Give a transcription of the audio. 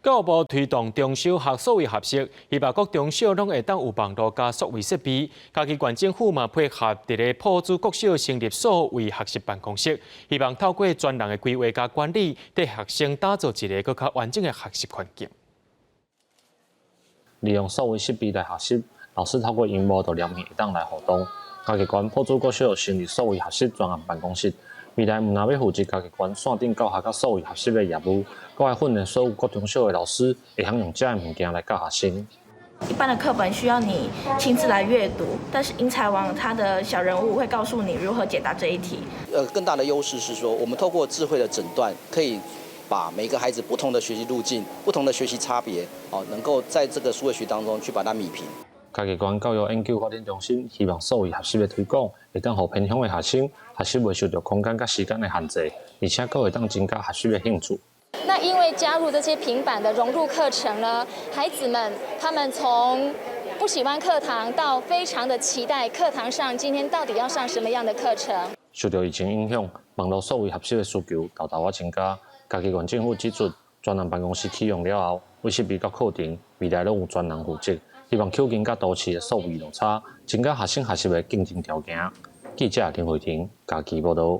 教育部推动中小学数位学习，希望各中小拢会当有网络加数位设备。家己县政府嘛配合伫咧埔子国小成立数位学习办公室，希望透过专人的规划加管理，对学生打造一个更加完整的学习环境。利用数位设备来学习，老师透过荧幕同聊天会当来互动。家己县埔子国小成立数位学习专案办公室。未来毋但要负责家己县线顶教学甲数位学习的业务，阁要训练所有各中小的老师，会晓用这物件来教学生。一般的课本需要你亲自来阅读，但是英才网它的小人物会告诉你如何解答这一题。更大的优势是说，我们透过智慧的诊断，可以把每个孩子不同的学习路径、不同的学习差别，能够在这个数位学当中去把它弭平。家己县教育研究发展中心希望数位学习的推广，会当互偏乡的学生学习袂受到空间甲时间的限制，而且阁会当增加学习的兴趣。那因为加入这些平板的融入课程呢，孩子们他们从不喜欢课堂到非常的期待课堂上今天到底要上什么样的课程。受到疫情影响，网络数位学习的需求大大增加。家己县政府指出，专人办公室启用了后，为设备甲课程未来拢有专人负责。希望扣紧甲都市的数位落差，增加学生学习的竞争条件。记者林慧婷，家己报道。